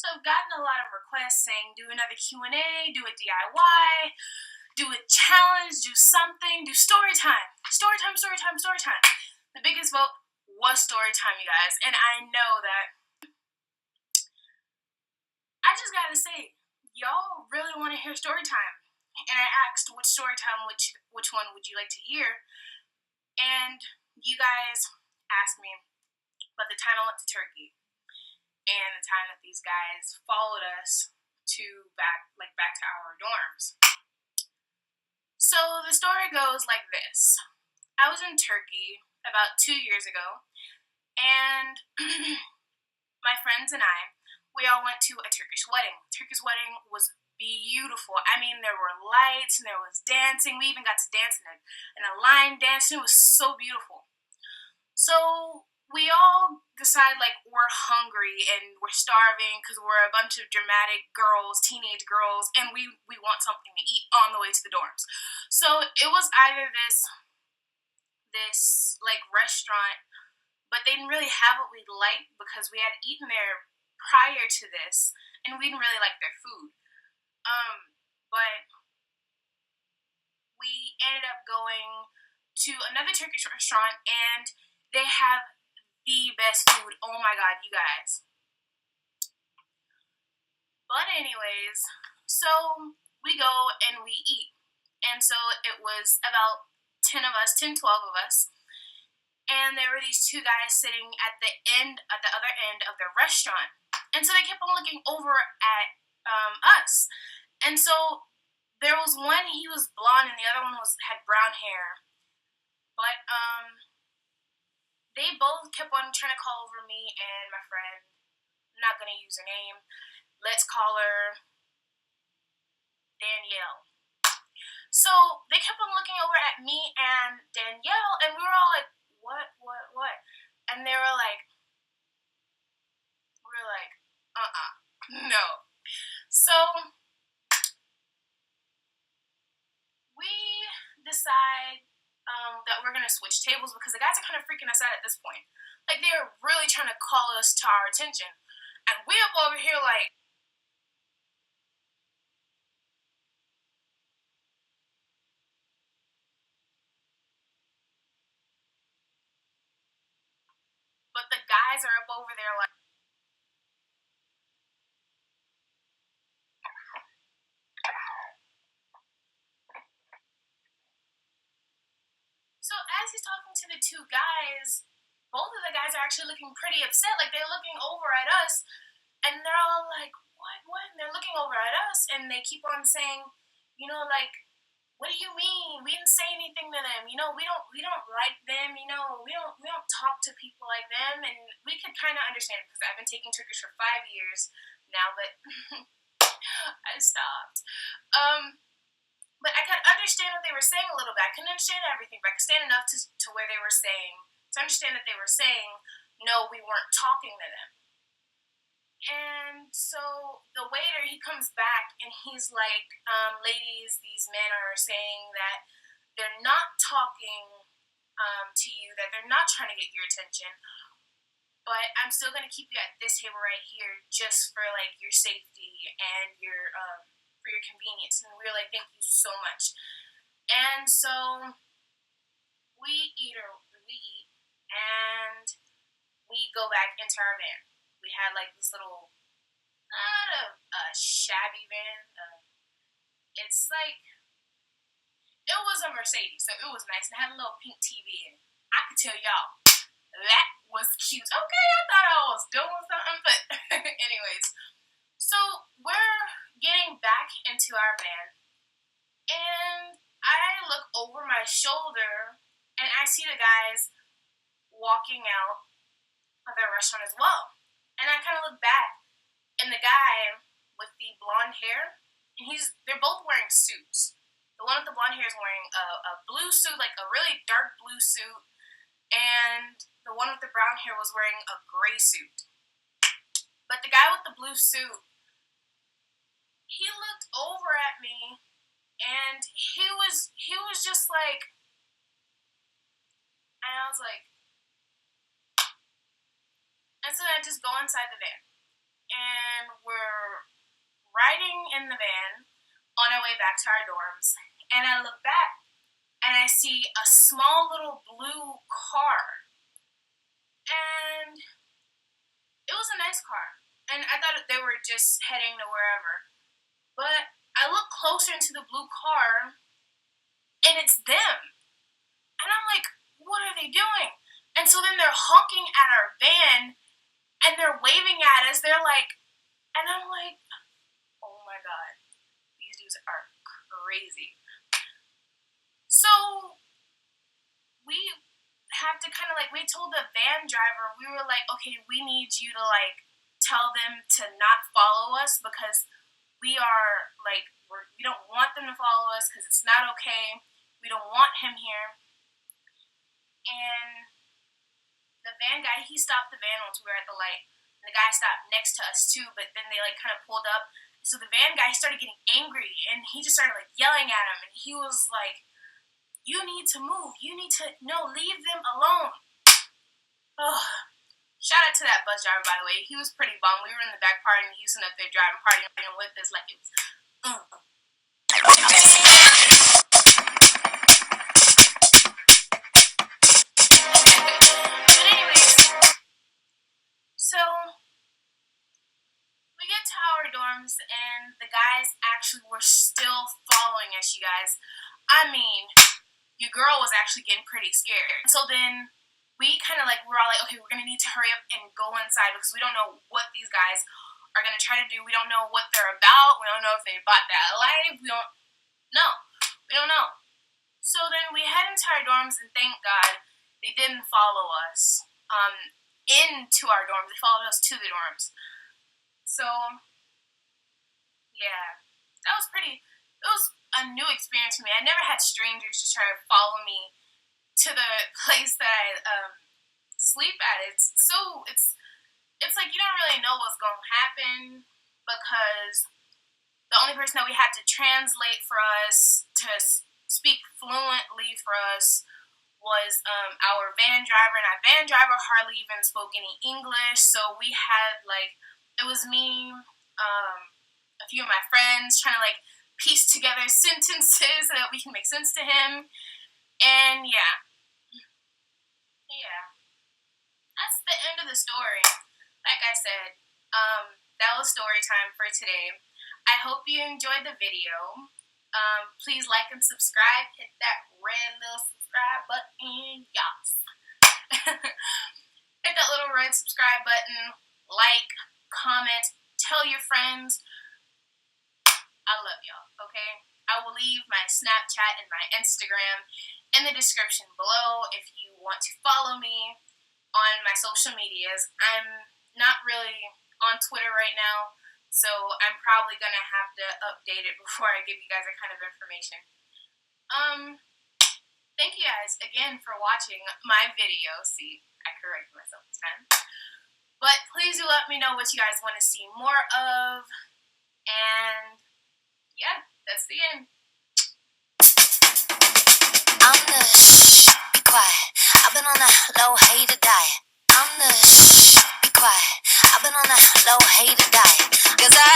So I've gotten a lot of requests saying do another Q&A, do a DIY, do a challenge, do something, do story time. Story time, story time, story time. The biggest vote was story time, you guys. And I know that I just gotta say, y'all really want to hear story time. And I asked which story time, which one would you like to hear? And you guys asked me about the time I went to Turkey and the time that these guys followed us to back to our dorms. So the story goes like this. I was in Turkey about 2 years ago, and my friends and we all went to a Turkish wedding. Turkish wedding was beautiful. I mean, there were lights and there was dancing. We even got to dance in a line dance. It was so beautiful. So we all decide we're hungry and we're starving because we're a bunch of dramatic girls, teenage girls, and we want something to eat on the way to the dorms. So it was either this restaurant, but they didn't really have what we liked because we had eaten there prior to this, and we didn't really like their food. But we ended up going to another Turkish restaurant, and they have the best food. Oh my god, you guys. But anyways, so we go and we eat. And so it was about 10 of us, 10, 12 of us. And there were these two guys sitting at the other end of the restaurant. And so they kept on looking over at us. And so there was one, he was blonde, and the other one had brown hair. But they both kept on trying to call over me and my friend. I'm not going to use her name. Let's call her Danielle. So they kept on looking over at me and Danielle, and we were all like, what? And they were like, no. So we decide that we're going to switch tables because the guys are kind of freaking us out at this point. They're really trying to call us to our attention. And we up over here but the guys are up over there like. So as he's talking to the two guys, both of the guys are actually looking pretty upset. They're looking over at us, and they're all like, what? And they're looking over at us, and they keep on saying, what do you mean? We didn't say anything to them. We don't like them. We don't talk to people like them. And we could kind of understand it because I've been taking Turkish for 5 years now, but I stopped. But I could understand what they were saying a little bit. I couldn't understand everything, but I could understand enough to where they were saying, to understand that they were saying, no, we weren't talking to them. And so the waiter, he comes back and he's like, ladies, these men are saying that they're not talking to you, that they're not trying to get your attention, but I'm still going to keep you at this table right here just for your safety and your for your convenience. And we're like, thank you so much. And so we eat and we go back into our van. We had this little, not a shabby van. It was a Mercedes, so it was nice. And it had a little pink TV in it. I could tell y'all, that was cute. Okay, I thought I was doing something, but anyways. So we're getting back into our van, and I look over my shoulder, and I see the guys walking out of the restaurant as well. And I kind of look back, and the guy with the blonde hair, and they're both wearing suits. The one with the blonde hair is wearing a blue suit, a really dark blue suit, and the one with the brown hair was wearing a gray suit. But the guy with the blue suit, he looked over at me, and he was just like, and I was like, and so I just go inside the van. And we're riding in the van on our way back to our dorms, and I look back and I see a small little blue car, and it was a nice car, and I thought they were just heading to wherever, but I look closer into the blue car, and it's them, and I'm like, what are they doing? And so then they're honking at our van, and they're waving at us, they're like, and I'm like, oh my god, these dudes are crazy. So we have to kind of like, we told the van driver, we were like, okay, we need you to like tell them to not follow us because we are like, we don't want them to follow us because it's not okay. We don't want him here. And the van guy, he stopped the van once we were at the light. And the guy stopped next to us too, but then they like kind of pulled up. So the van guy started getting angry and he just started like yelling at him, and he was like, you need to move. You need to, no, leave them alone. Oh, shout out to that bus driver, by the way. He was pretty bummed. We were in the back party in Houston up there driving, partying with us like it was. But anyways, so we get to our dorms and the guys actually were still following us, you guys. I mean, your girl was actually getting pretty scared. So then we kind of like, we're all like, okay, we're going to need to hurry up and go inside because we don't know what these guys are going to try to do. We don't know what they're about. We don't know if they bought that life. We don't know. So then we head into our dorms, and thank God they didn't follow us into our dorms. They followed us to the dorms. So, yeah, that was pretty, it was a new experience for me. I never had strangers just try to follow me to the place that I sleep at. It's like you don't really know what's going to happen because the only person that we had to translate for us to speak fluently for us was our van driver, and our van driver hardly even spoke any English, so we had like, it was me, a few of my friends trying to like piece together sentences so that we can make sense to him. And yeah, that's the end of the story. Like I said, that was story time for today. I hope you enjoyed the video. Please like and subscribe. Hit that red little subscribe button, y'all. Hit that little red subscribe button. Like, comment, tell your friends. I love y'all, okay? I will leave my Snapchat and my Instagram in the description below if you want to follow me on my social medias. I'm not really on Twitter right now, so I'm probably going to have to update it before I give you guys that kind of information. Thank you guys again for watching my video. See, I corrected myself this time. But please do let me know what you guys want to see more of. And yeah, that's the end. I'm the be quiet. I've been on a low hater diet. I'm the be quiet. I've been on a low hater diet. 'Cause I